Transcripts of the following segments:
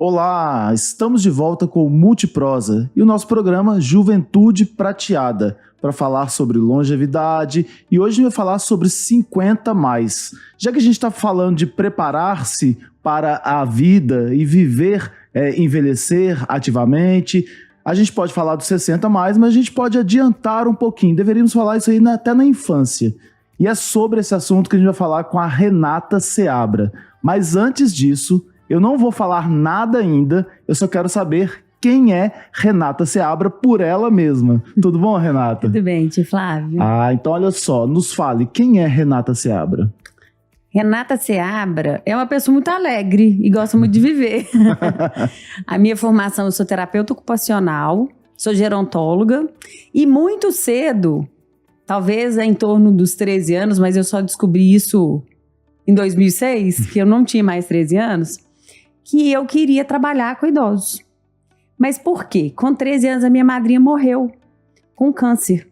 Olá, estamos de volta com o Multiprosa e o nosso programa Juventude Prateada, para falar sobre longevidade, e hoje a gente vai falar sobre 50+. Já que a gente está falando de preparar-se para a vida e viver, envelhecer ativamente, a gente pode falar dos 60+, mas a gente pode adiantar um pouquinho, deveríamos falar isso aí até na infância. E é sobre esse assunto que a gente vai falar com a Renata Seabra. Mas antes disso, eu não vou falar nada ainda, eu só quero saber quem é Renata Seabra por ela mesma. Tudo bom, Renata? Tudo bem, tio Flávio. Então olha só, nos fale, quem é Renata Seabra? Renata Seabra é uma pessoa muito alegre e gosta muito de viver. A minha formação, eu sou terapeuta ocupacional, sou gerontóloga e muito cedo, talvez em torno dos 13 anos, mas eu só descobri isso em 2006, que eu não tinha mais 13 anos, que eu queria trabalhar com idosos. Mas por quê? Com 13 anos a minha madrinha morreu com câncer.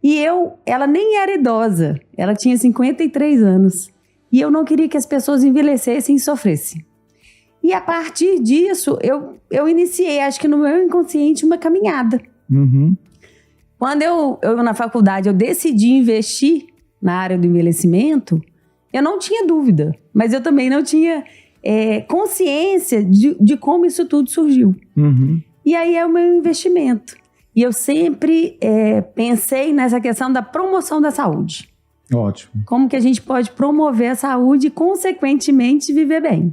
E ela nem era idosa, ela tinha 53 anos. E eu não queria que as pessoas envelhecessem e sofressem. E a partir disso, eu iniciei, acho que no meu inconsciente, uma caminhada. Uhum. Quando eu na faculdade, eu decidi investir na área do envelhecimento, eu não tinha dúvida, mas eu também não tinha consciência de como isso tudo surgiu. Uhum. E aí é o meu investimento. E eu sempre pensei nessa questão da promoção da saúde. Ótimo. Como que a gente pode promover a saúde e, consequentemente, viver bem.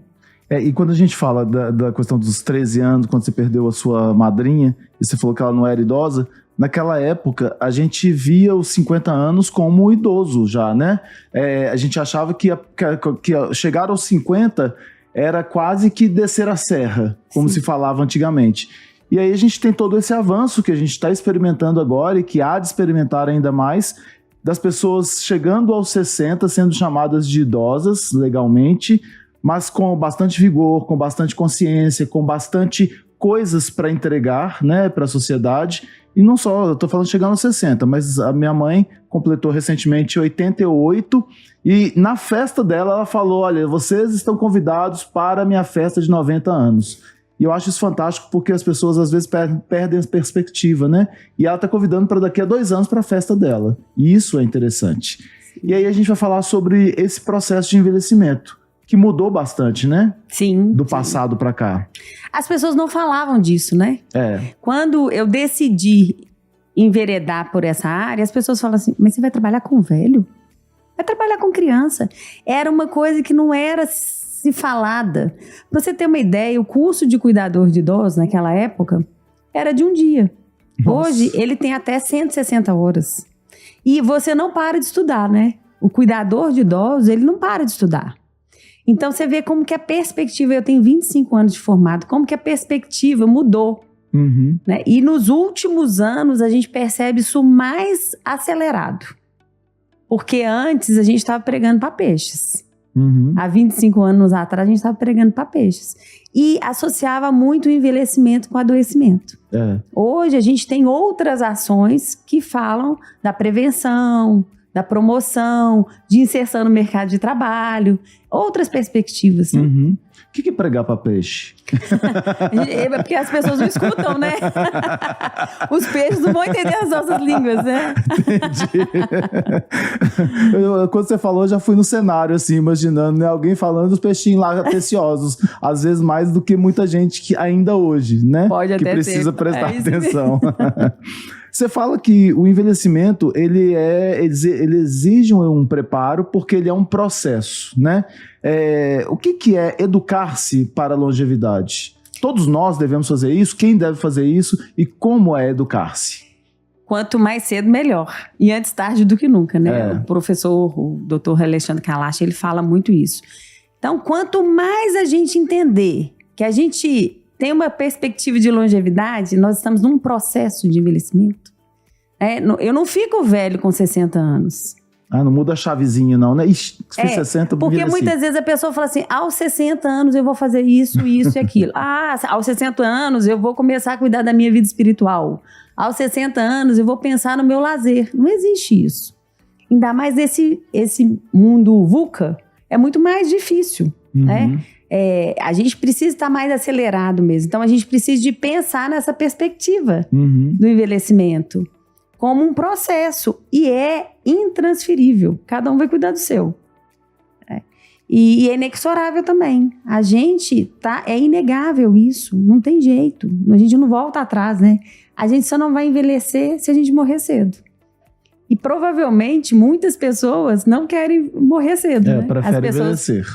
E quando a gente fala da questão dos 13 anos, quando você perdeu a sua madrinha, e você falou que ela não era idosa, naquela época, a gente via os 50 anos como idoso já, né? A gente achava que chegar aos 50 era quase que descer a serra, como se falava antigamente. E aí a gente tem todo esse avanço que a gente está experimentando agora e que há de experimentar ainda mais, das pessoas chegando aos 60, sendo chamadas de idosas legalmente, mas com bastante vigor, com bastante consciência, com bastante coisas para entregar, né, para a sociedade. E não só, eu estou falando de chegar aos 60, mas a minha mãe completou recentemente 88 e na festa dela ela falou, olha, vocês estão convidados para a minha festa de 90 anos. E eu acho isso fantástico porque as pessoas às vezes perdem a perspectiva, né? E ela está convidando para daqui a 2 anos para a festa dela. E isso é interessante. E aí a gente vai falar sobre esse processo de envelhecimento, que mudou bastante, né? Sim. Do passado para cá. As pessoas não falavam disso, né? É. Quando eu decidi enveredar por essa área, as pessoas falam assim, mas você vai trabalhar com velho? Vai trabalhar com criança. Era uma coisa que não era se falada. Pra você ter uma ideia, o curso de cuidador de idosos naquela época era de um dia. Nossa. Hoje, ele tem até 160 horas. E você não para de estudar, né? O cuidador de idosos, ele não para de estudar. Então, você vê como que a perspectiva, eu tenho 25 anos de formado, como que a perspectiva mudou. Uhum. Né? E nos últimos anos, a gente percebe isso mais acelerado. Porque antes, a gente estava pregando para peixes. Uhum. Há 25 anos atrás, a gente estava pregando para peixes. E associava muito o envelhecimento com o adoecimento. Hoje, a gente tem outras ações que falam da prevenção, da promoção, de inserção no mercado de trabalho, outras perspectivas. Né? Uhum. O que é pregar para peixe? Porque as pessoas não escutam, né? Os peixes não vão entender as nossas línguas, né? Entendi. Quando você falou, eu já fui no cenário, assim, imaginando, né, alguém falando dos peixinhos lá atenciosos, às vezes mais do que muita gente que ainda hoje, né? Pode até que precisa prestar isso atenção. Você fala que o envelhecimento, ele exige um preparo porque ele é um processo, né? O que é educar-se para a longevidade? Todos nós devemos fazer isso? Quem deve fazer isso? E como é educar-se? Quanto mais cedo, melhor. E antes tarde do que nunca, né? O professor, o doutor Alexandre Kalash, ele fala muito isso. Então, quanto mais a gente entender que a gente tem uma perspectiva de longevidade, nós estamos num processo de envelhecimento. Eu não fico velho com 60 anos. Não muda a chavezinha não, né? Ixi, fiz 60, porque muitas vezes a pessoa fala assim, aos 60 anos eu vou fazer isso, isso e aquilo. Aos 60 anos eu vou começar a cuidar da minha vida espiritual. Aos 60 anos eu vou pensar no meu lazer. Não existe isso. Ainda mais esse mundo VUCA, é muito mais difícil, né? a gente precisa estar mais acelerado mesmo. Então, a gente precisa de pensar nessa perspectiva do envelhecimento como um processo. E é intransferível. Cada um vai cuidar do seu. E é inexorável também. A gente é inegável isso. Não tem jeito. A gente não volta atrás, né? A gente só não vai envelhecer se a gente morrer cedo. E provavelmente muitas pessoas não querem morrer cedo, né? Preferem envelhecer.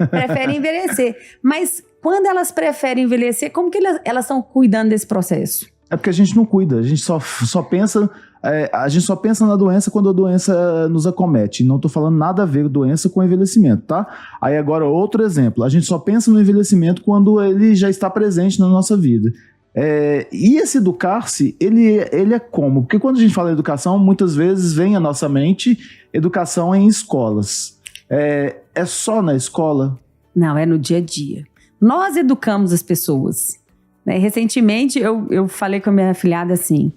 Preferem envelhecer. Mas quando elas preferem envelhecer, como que elas estão cuidando desse processo? É porque a gente não cuida, a gente só pensa... a gente só pensa na doença quando a doença nos acomete. Não estou falando nada a ver doença com envelhecimento, tá? Aí agora outro exemplo. A gente só pensa no envelhecimento quando ele já está presente na nossa vida. E esse educar-se, ele é como? Porque quando a gente fala em educação, muitas vezes vem à nossa mente educação em escolas. É só na escola? Não, é no dia a dia. Nós educamos as pessoas. Né? Recentemente, eu falei com a minha afilhada assim,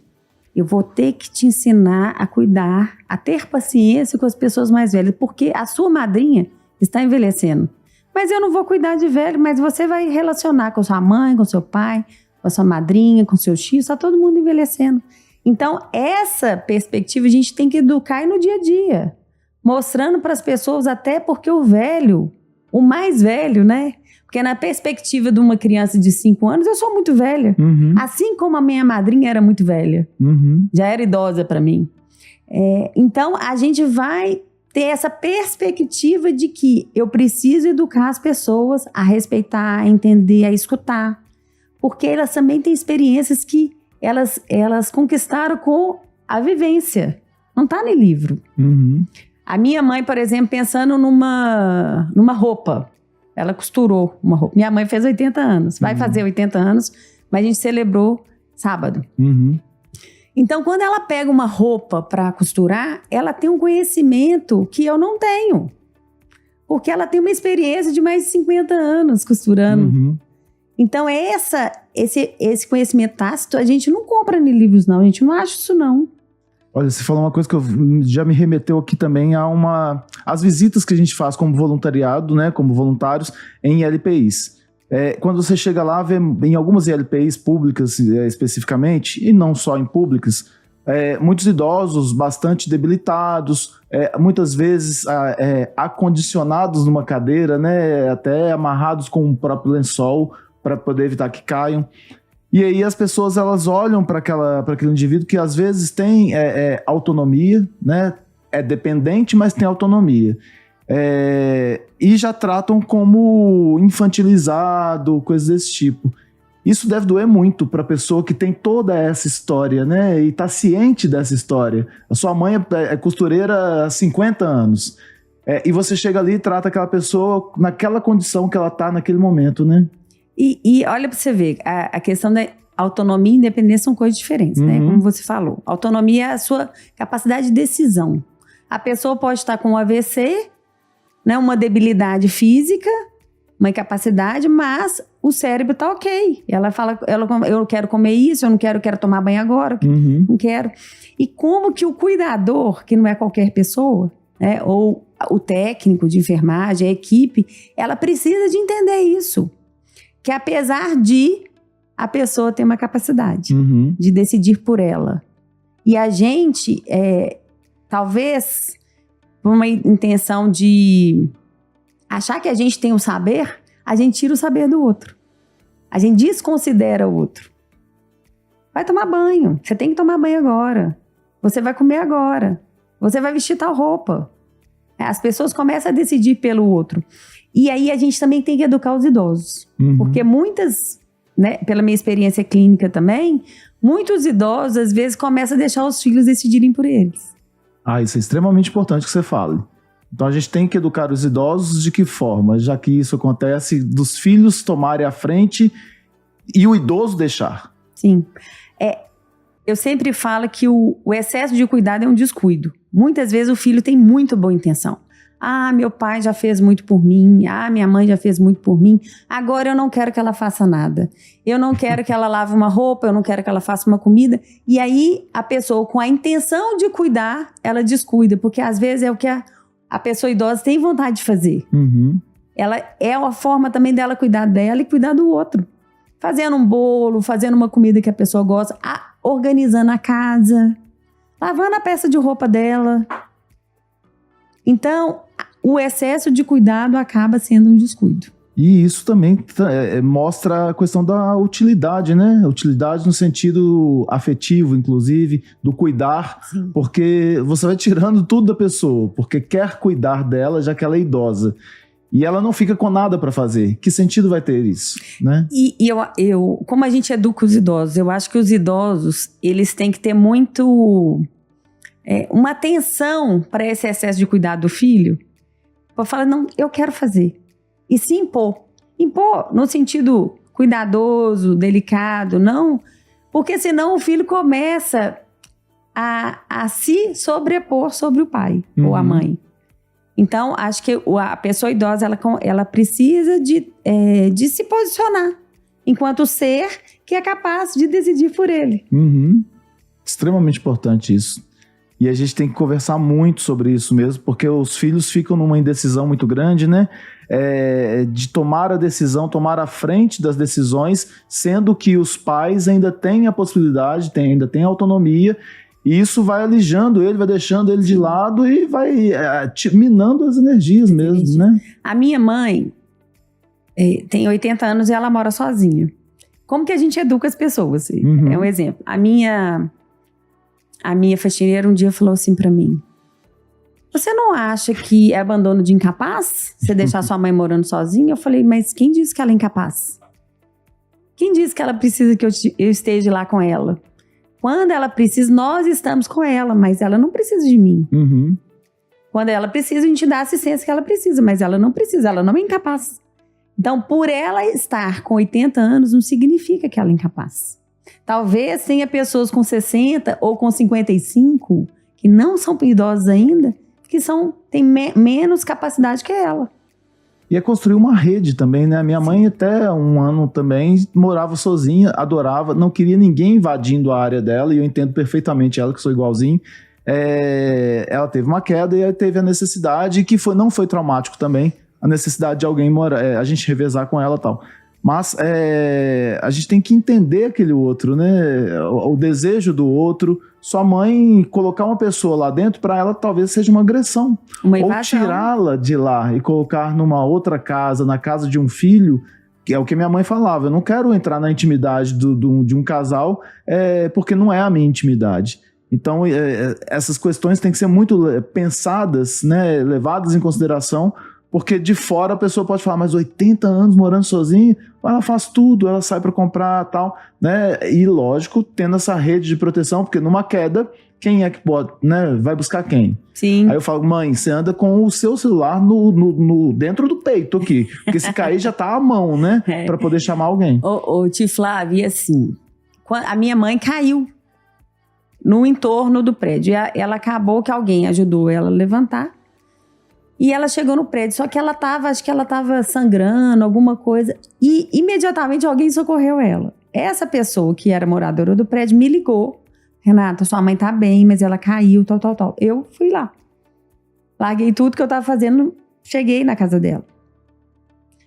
eu vou ter que te ensinar a cuidar, a ter paciência com as pessoas mais velhas, porque a sua madrinha está envelhecendo. Mas eu não vou cuidar de velho, mas você vai relacionar com sua mãe, com seu pai, com a sua madrinha, com seu tio, está todo mundo envelhecendo. Então, essa perspectiva a gente tem que educar no dia a dia, mostrando para as pessoas, até porque o velho, o mais velho, né? Porque na perspectiva de uma criança de 5 anos, eu sou muito velha. Assim como a minha madrinha era muito velha. Já era idosa para mim. Então, a gente vai ter essa perspectiva de que eu preciso educar as pessoas a respeitar, a entender, a escutar. Porque elas também têm experiências que elas conquistaram com a vivência. Não está no livro. A minha mãe, por exemplo, pensando numa roupa. Ela costurou uma roupa. Minha mãe fez 80 anos. Vai fazer 80 anos, mas a gente celebrou sábado. Então, quando ela pega uma roupa para costurar, ela tem um conhecimento que eu não tenho. Porque ela tem uma experiência de mais de 50 anos costurando. Então, esse conhecimento tácito, a gente não compra em livros, não. A gente não acha isso, não. Olha, você falou uma coisa que já me remeteu aqui também às visitas que a gente faz como voluntariado, né, como voluntários em ILPIs. Quando você chega lá, vê em algumas ILPIs públicas especificamente, e não só em públicas, muitos idosos bastante debilitados, muitas vezes acondicionados numa cadeira, né, até amarrados com o próprio lençol para poder evitar que caiam. E aí as pessoas elas olham para aquele indivíduo que às vezes tem autonomia, né? É dependente, mas tem autonomia. E já tratam como infantilizado, coisas desse tipo. Isso deve doer muito para a pessoa que tem toda essa história, né? E está ciente dessa história. A sua mãe é costureira há 50 anos. E você chega ali e trata aquela pessoa naquela condição que ela está naquele momento, né? E olha para você ver, a questão da autonomia e independência são coisas diferentes, né? Como você falou. Autonomia é a sua capacidade de decisão. A pessoa pode estar com um AVC, né, uma debilidade física, uma incapacidade, mas o cérebro está ok. Ela fala, eu quero comer isso, eu não quero tomar banho agora, não quero. E como que o cuidador, que não é qualquer pessoa, né, ou o técnico de enfermagem, a equipe, ela precisa de entender isso. Que apesar de a pessoa ter uma capacidade de decidir por ela. E a gente, talvez, por uma intenção de achar que a gente tem o saber, a gente tira o saber do outro. A gente desconsidera o outro. Vai tomar banho. Você tem que tomar banho agora. Você vai comer agora. Você vai vestir tal roupa. As pessoas começam a decidir pelo outro. E aí a gente também tem que educar os idosos. Porque muitas, né, pela minha experiência clínica também, muitos idosos às vezes começam a deixar os filhos decidirem por eles. Isso é extremamente importante que você fale. Então a gente tem que educar os idosos de que forma? Já que isso acontece dos filhos tomarem a frente e o idoso deixar. Sim. Eu sempre falo que o excesso de cuidado é um descuido. Muitas vezes o filho tem muito boa intenção. Meu pai já fez muito por mim. Minha mãe já fez muito por mim. Agora eu não quero que ela faça nada. Eu não quero que ela lave uma roupa, eu não quero que ela faça uma comida. E aí a pessoa com a intenção de cuidar, ela descuida. Porque às vezes é o que a pessoa idosa tem vontade de fazer. ela é uma forma também dela cuidar dela e cuidar do outro. Fazendo um bolo, fazendo uma comida que a pessoa gosta, organizando a casa, lavando a peça de roupa dela. Então, o excesso de cuidado acaba sendo um descuido. E isso também mostra a questão da utilidade, né? Utilidade no sentido afetivo, inclusive, do cuidar. Sim. Porque você vai tirando tudo da pessoa, porque quer cuidar dela, já que ela é idosa. E ela não fica com nada para fazer. Que sentido vai ter isso, né? E eu, como a gente educa os idosos, eu acho que os idosos, eles têm que ter muito... uma atenção para esse excesso de cuidado do filho. Para falar, não, eu quero fazer. E se impor. Impor no sentido cuidadoso, delicado, não. Porque senão o filho começa a se sobrepor sobre o pai ou a mãe. Então, acho que a pessoa idosa, ela precisa de se posicionar enquanto ser que é capaz de decidir por ele. Extremamente importante isso. E a gente tem que conversar muito sobre isso mesmo, porque os filhos ficam numa indecisão muito grande, né? De tomar a decisão, tomar a frente das decisões, sendo que os pais ainda têm a possibilidade, ainda têm autonomia, e isso vai alijando ele, vai deixando ele de lado e vai minando as energias mesmo, né? A minha mãe tem 80 anos e ela mora sozinha. Como que a gente educa as pessoas? É um exemplo. A minha faxineira um dia falou assim pra mim: você não acha que é abandono de incapaz? Você deixar sua mãe morando sozinha? Eu falei, mas quem disse que ela é incapaz? Quem disse que ela precisa que eu esteja lá com ela? Quando ela precisa, nós estamos com ela, mas ela não precisa de mim. Quando ela precisa, a gente dá a assistência que ela precisa, mas ela não precisa, ela não é incapaz. Então, por ela estar com 80 anos, não significa que ela é incapaz. Talvez tenha pessoas com 60 ou com 55 que não são idosos ainda, que têm menos capacidade que ela. E é construir uma rede também, né? Minha mãe até um ano também morava sozinha, adorava, não queria ninguém invadindo a área dela, e eu entendo perfeitamente ela, que sou igualzinho. Ela teve uma queda e aí teve a necessidade, que não foi traumático também, a necessidade de alguém a gente revezar com ela e tal. Mas a gente tem que entender aquele outro, né? O desejo do outro. Sua mãe colocar uma pessoa lá dentro, para ela talvez seja uma agressão. Ou tirá-la de lá e colocar numa outra casa, na casa de um filho, que é o que minha mãe falava. Eu não quero entrar na intimidade de um casal, porque não é a minha intimidade. Então, essas questões têm que ser muito pensadas, né? Levadas em consideração. Porque de fora a pessoa pode falar, mas 80 anos morando sozinha, ela faz tudo, ela sai para comprar e tal, né? E lógico, tendo essa rede de proteção, porque numa queda, quem é que pode, né? Vai buscar quem? Sim. Aí eu falo, mãe, você anda com o seu celular dentro do peito aqui, porque se cair já tá à mão, né? Para poder chamar alguém. Tia Flávia, e assim, a minha mãe caiu no entorno do prédio, e ela acabou que alguém ajudou ela a levantar. E ela chegou no prédio, só que acho que ela estava sangrando, alguma coisa. E imediatamente alguém socorreu ela. Essa pessoa que era moradora do prédio me ligou. Renata, sua mãe tá bem, mas ela caiu, tal. Eu fui lá. Larguei tudo que eu estava fazendo, cheguei na casa dela.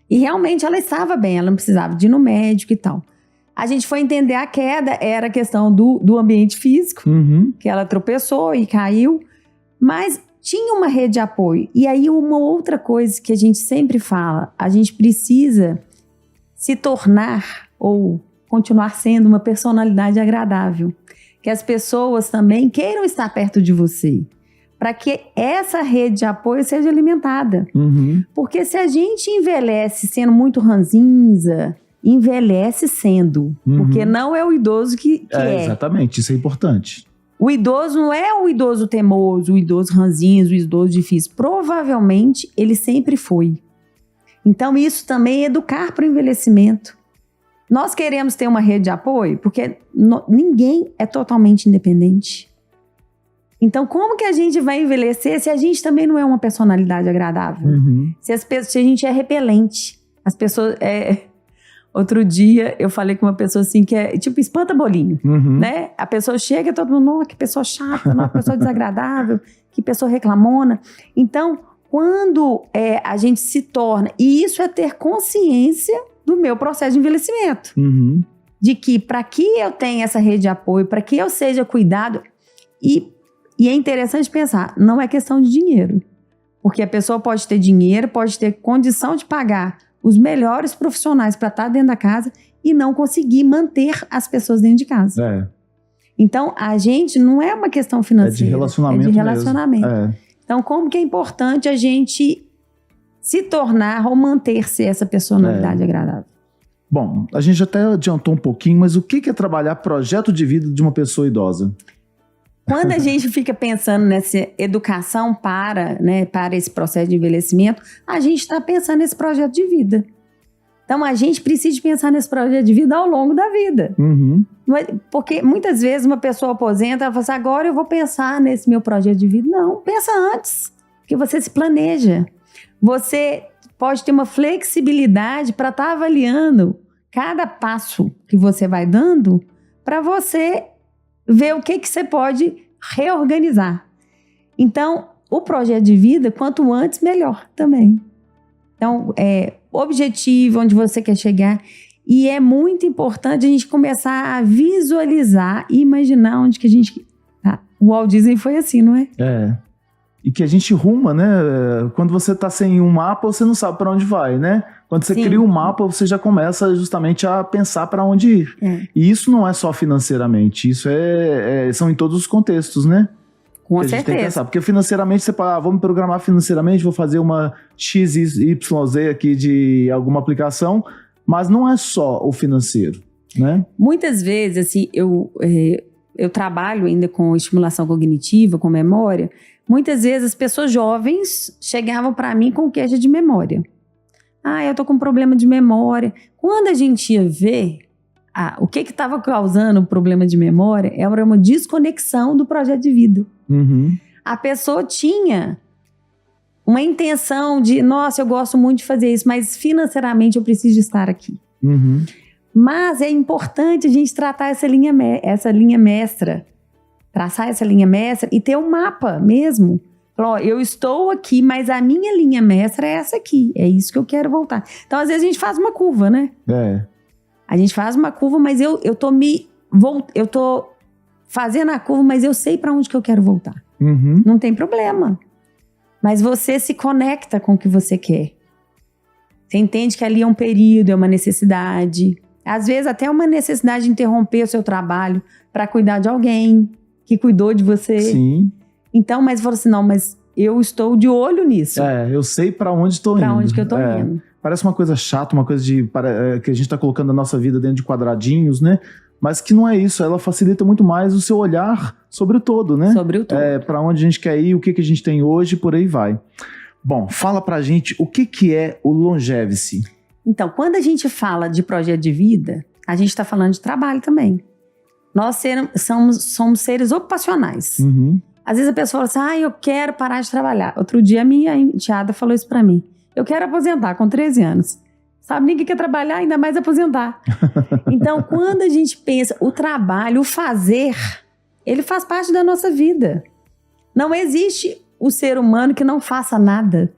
E realmente ela estava bem, ela não precisava de ir no médico e tal. A gente foi entender a queda, era a questão do ambiente físico, que ela tropeçou e caiu. Mas tinha uma rede de apoio. E aí uma outra coisa que a gente sempre fala, a gente precisa se tornar ou continuar sendo uma personalidade agradável. Que as pessoas também queiram estar perto de você. Para que essa rede de apoio seja alimentada. Porque se a gente envelhece sendo muito ranzinza, envelhece sendo. Porque não é o idoso que é. Exatamente, isso é importante. O idoso não é o idoso teimoso, o idoso ranzinho, o idoso difícil. Provavelmente ele sempre foi. Então isso também é educar para o envelhecimento. Nós queremos ter uma rede de apoio porque ninguém é totalmente independente. Então como que a gente vai envelhecer se a gente também não é uma personalidade agradável? Se a gente é repelente. As pessoas... Outro dia eu falei com uma pessoa assim que é tipo espanta-bolinho, né? A pessoa chega e todo mundo, que pessoa chata, que pessoa desagradável, que pessoa reclamona. Então, quando a gente se torna... E isso é ter consciência do meu processo de envelhecimento. Uhum. De que para que eu tenha essa rede de apoio, para que eu seja cuidado... E é interessante pensar, não é questão de dinheiro. Porque a pessoa pode ter dinheiro, pode ter condição de pagar os melhores profissionais para estar dentro da casa e não conseguir manter as pessoas dentro de casa. Então, a gente não é uma questão financeira. É de relacionamento. É de relacionamento. Mesmo. Então, como que é importante a gente se tornar ou manter-se essa personalidade agradável? Bom, a gente até adiantou um pouquinho, mas o que é trabalhar projeto de vida de uma pessoa idosa? Quando a gente fica pensando nessa educação para esse processo de envelhecimento, a gente está pensando nesse projeto de vida. Então, a gente precisa pensar nesse projeto de vida ao longo da vida. Uhum. Porque muitas vezes uma pessoa aposenta, ela fala assim, agora eu vou pensar nesse meu projeto de vida. Não, pensa antes, porque você se planeja. Você pode ter uma flexibilidade para estar avaliando cada passo que você vai dando para você ver o que você pode reorganizar. Então, o projeto de vida, quanto antes, melhor também. Então, objetivo, onde você quer chegar. E é muito importante a gente começar a visualizar e imaginar onde que a gente... O Walt Disney foi assim, não é? E que a gente ruma, né? Quando você tá sem um mapa, você não sabe para onde vai, né? Quando você cria um mapa, você já começa justamente a pensar para onde ir. E isso não é só financeiramente, isso são em todos os contextos, né? Com certeza. A gente tem que pensar, porque financeiramente você fala, vou me programar financeiramente, vou fazer uma XYZ aqui de alguma aplicação, mas não é só o financeiro, né? Muitas vezes, assim, eu trabalho ainda com estimulação cognitiva, com memória. Muitas vezes as pessoas jovens chegavam para mim com queixa de memória. Eu tô com um problema de memória. Quando a gente ia ver o que estava causando o problema de memória, era uma desconexão do projeto de vida. Uhum. A pessoa tinha uma intenção de, nossa, eu gosto muito de fazer isso, mas financeiramente eu preciso estar aqui. Uhum. Mas é importante a gente tratar essa linha mestra, traçar essa linha mestra e ter um mapa mesmo. Eu estou aqui, mas a minha linha mestra é essa aqui. É isso que eu quero voltar. Então, às vezes, a gente faz uma curva, né? A gente faz uma curva, mas eu tô fazendo a curva, mas eu sei para onde que eu quero voltar. Uhum. Não tem problema. Mas você se conecta com o que você quer. Você entende que ali é um período, é uma necessidade. Às vezes, até uma necessidade de interromper o seu trabalho para cuidar de alguém que cuidou de você. Sim. Então, mas falou assim, não, mas eu estou de olho nisso. Eu sei para onde estou indo. Para onde que eu estou indo. Parece uma coisa chata, uma coisa que a gente está colocando a nossa vida dentro de quadradinhos, né? Mas que não é isso, ela facilita muito mais o seu olhar sobre o todo, né? Sobre o todo. Para onde a gente quer ir, o que a gente tem hoje, por aí vai. Bom, fala pra gente o que é o Longevice. Então, quando a gente fala de projeto de vida, a gente está falando de trabalho também. Nós somos seres ocupacionais. Uhum. Às vezes a pessoa fala assim, eu quero parar de trabalhar. Outro dia a minha enteada falou isso pra mim. Eu quero aposentar com 13 anos. Sabe, ninguém quer trabalhar, ainda mais aposentar. Então, quando a gente pensa, o trabalho, o fazer, ele faz parte da nossa vida. Não existe o ser humano que não faça nada.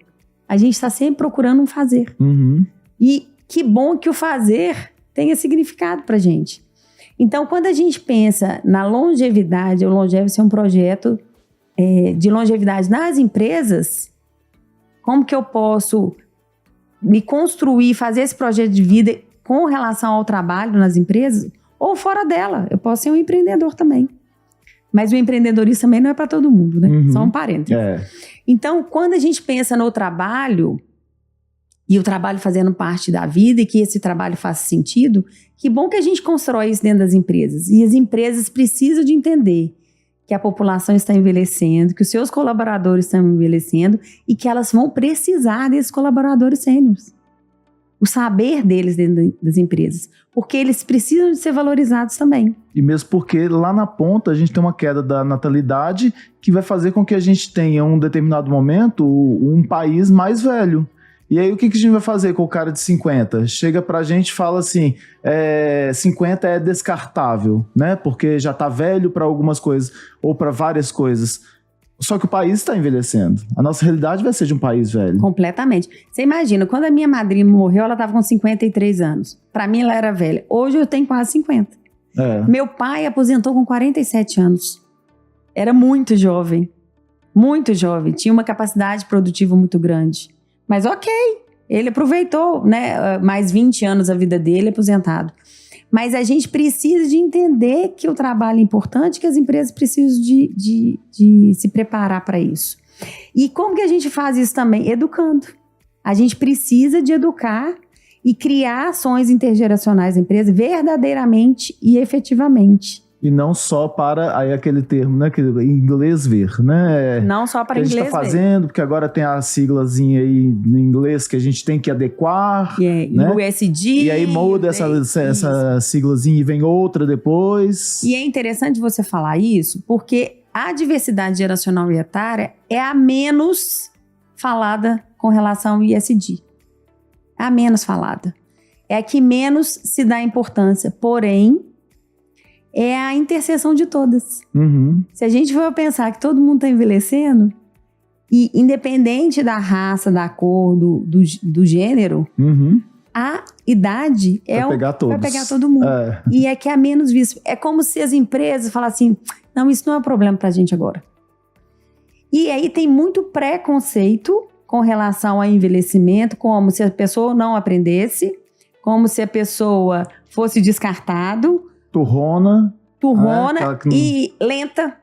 A gente está sempre procurando um fazer. Uhum. E que bom que o fazer tenha significado pra gente. Então, quando a gente pensa na longevidade, o Longevice é um projeto de longevidade nas empresas, como que eu posso me construir, fazer esse projeto de vida com relação ao trabalho nas empresas ou fora dela. Eu posso ser um empreendedor também. Mas o empreendedorismo também não é para todo mundo, né? Uhum. Só um parênteses. Então, quando a gente pensa no trabalho e o trabalho fazendo parte da vida e que esse trabalho faça sentido, que bom que a gente constrói isso dentro das empresas. E as empresas precisam de entender que a população está envelhecendo, que os seus colaboradores estão envelhecendo e que elas vão precisar desses colaboradores sêniores. O saber deles dentro das empresas. Porque eles precisam de ser valorizados também. E mesmo porque lá na ponta a gente tem uma queda da natalidade que vai fazer com que a gente tenha, em um determinado momento, um país mais velho. E aí o que a gente vai fazer com o cara de 50? Chega pra gente e fala assim, 50 é descartável, né? Porque já tá velho para algumas coisas, ou para várias coisas. Só que o país está envelhecendo. A nossa realidade vai ser de um país velho. Completamente. Você imagina, quando a minha madrinha morreu, ela estava com 53 anos. Para mim, ela era velha. Hoje eu tenho quase 50. Meu pai aposentou com 47 anos. Era muito jovem. Muito jovem. Tinha uma capacidade produtiva muito grande. Mas ok, ele aproveitou, né, mais 20 anos da vida dele aposentado. Mas a gente precisa de entender que o trabalho é importante, que as empresas precisam de se preparar para isso. E como que a gente faz isso também? Educando. A gente precisa de educar e criar ações intergeracionais da empresa verdadeiramente e efetivamente. E não só para aí aquele termo, né, que em inglês ver, né? Não só para inglês ver. Que a gente está fazendo, porque agora tem a siglazinha aí em inglês que a gente tem que adequar, né? USD. E aí muda essa siglazinha e vem outra depois. E é interessante você falar isso, porque a diversidade geracional e etária é a menos falada com relação ao ISD. A menos falada. É a que menos se dá importância, porém é a interseção de todas. Uhum. Se a gente for pensar que todo mundo está envelhecendo, e independente da raça, da cor, do gênero, a idade vai pegar todo mundo. E é que é a menos visto. É como se as empresas falassem, não, isso não é um problema para a gente agora. E aí tem muito preconceito com relação ao envelhecimento, como se a pessoa não aprendesse, como se a pessoa fosse descartado, turrona e lenta.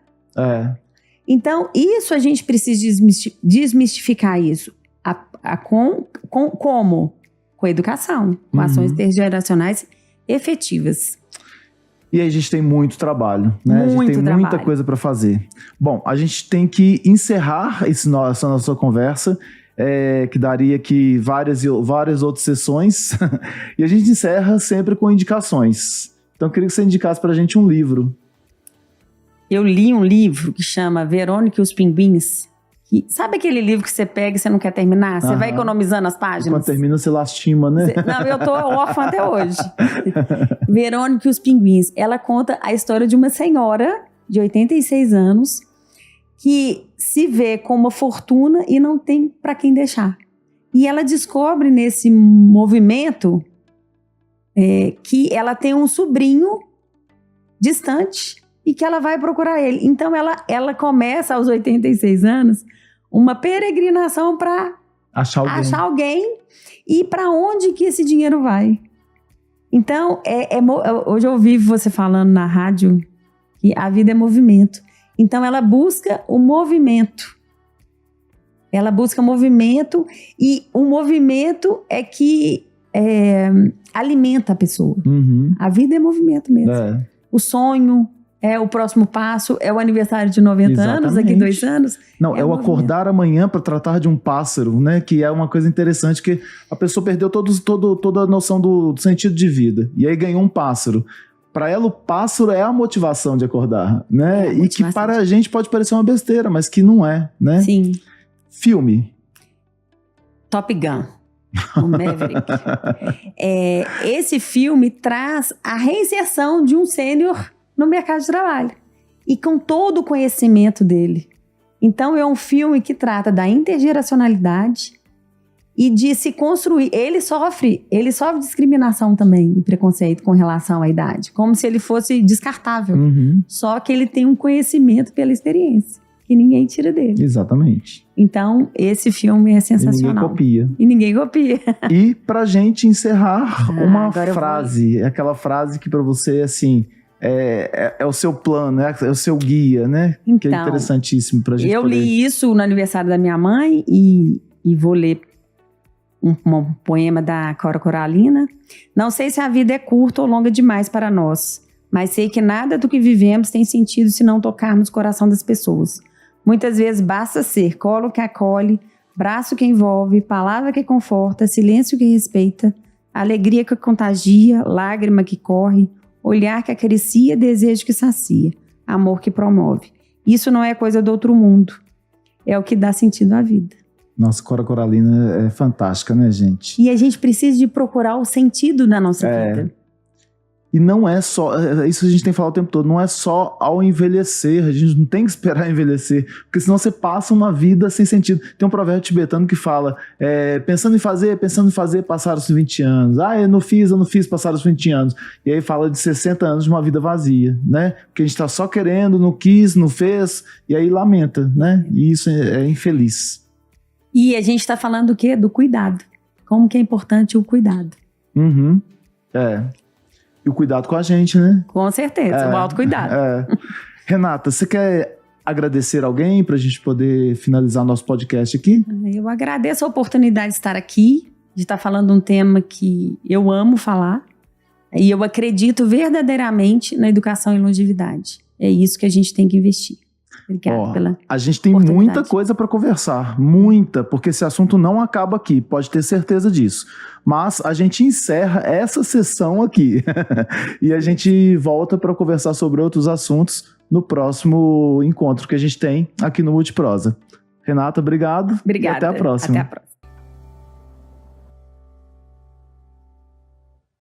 Então, isso a gente precisa desmistificar isso. Como? Com educação, com ações intergeracionais efetivas. E aí a gente tem muito trabalho, né? A gente tem muita coisa para fazer. Bom, a gente tem que encerrar essa nossa conversa, que daria aqui várias outras sessões. E a gente encerra sempre com indicações. Então, eu queria que você indicasse pra gente um livro. Eu li um livro que chama Verônica e os Pinguins. Sabe aquele livro que você pega e você não quer terminar? Você vai economizando as páginas? Quando termina, você lastima, né? Não, eu tô órfã até hoje. Verônica e os Pinguins. Ela conta a história de uma senhora de 86 anos que se vê com uma fortuna e não tem para quem deixar. E ela descobre nesse movimento que ela tem um sobrinho distante e que ela vai procurar ele. Então ela começa aos 86 anos uma peregrinação para achar alguém e para onde que esse dinheiro vai. Então, hoje eu ouvi você falando na rádio que a vida é movimento. Então ela busca o movimento. Ela busca movimento e o movimento é que alimenta a pessoa. A vida é movimento mesmo. O sonho é o próximo passo, é o aniversário de 90 anos, daqui 2 anos. Não, é o acordar amanhã para tratar de um pássaro, né? Que é uma coisa interessante, que a pessoa perdeu toda a noção do sentido de vida. E aí ganhou um pássaro. Para ela, o pássaro é a motivação de acordar, né? E que para a gente pode parecer uma besteira, mas que não é, né? Sim. Filme. Top Gun. O Maverick. Esse filme traz a reinserção de um sênior no mercado de trabalho. E com todo o conhecimento dele. Então, é um filme que trata da intergeracionalidade e de se construir. Ele sofre discriminação também e preconceito com relação à idade. Como se ele fosse descartável. Só que ele tem um conhecimento pela experiência. Que ninguém tira dele. Exatamente. Então, esse filme é sensacional. E ninguém copia. E pra gente encerrar, uma frase. Aquela frase que pra você, assim, é o seu plano, é o seu guia, né? Então, que é interessantíssimo pra gente poder... li isso no aniversário da minha mãe e vou ler um poema da Cora Coralina. Não sei se a vida é curta ou longa demais para nós, mas sei que nada do que vivemos tem sentido se não tocarmos o coração das pessoas. Muitas vezes basta ser colo que acolhe, braço que envolve, palavra que conforta, silêncio que respeita, alegria que contagia, lágrima que corre, olhar que acaricia, desejo que sacia, amor que promove. Isso não é coisa do outro mundo, é o que dá sentido à vida. Nossa, Cora Coralina é fantástica, né, gente? E a gente precisa de procurar o sentido da nossa vida. E não é só, isso a gente tem que falar o tempo todo, não é só ao envelhecer, a gente não tem que esperar envelhecer, porque senão você passa uma vida sem sentido. Tem um provérbio tibetano que fala, pensando em fazer, passaram os 20 anos. Eu não fiz, passaram os 20 anos. E aí fala de 60 anos de uma vida vazia, né? Porque a gente tá só querendo, não quis, não fez, e aí lamenta, né? E isso é infeliz. E a gente tá falando do quê? Do cuidado. Como que é importante o cuidado. Uhum. E o cuidado com a gente, né? Com certeza, o autocuidado. Renata, você quer agradecer alguém para a gente poder finalizar nosso podcast aqui? Eu agradeço a oportunidade de estar aqui, de estar falando um tema que eu amo falar. E eu acredito verdadeiramente na educação em longevidade. É isso que a gente tem que investir. Obrigada pela A gente tem muita coisa para conversar, muita, porque esse assunto não acaba aqui, pode ter certeza disso. Mas a gente encerra essa sessão aqui e a gente volta para conversar sobre outros assuntos no próximo encontro que a gente tem aqui no Multiprosa. Renata, obrigado. Obrigada. E até a próxima. Até a próxima.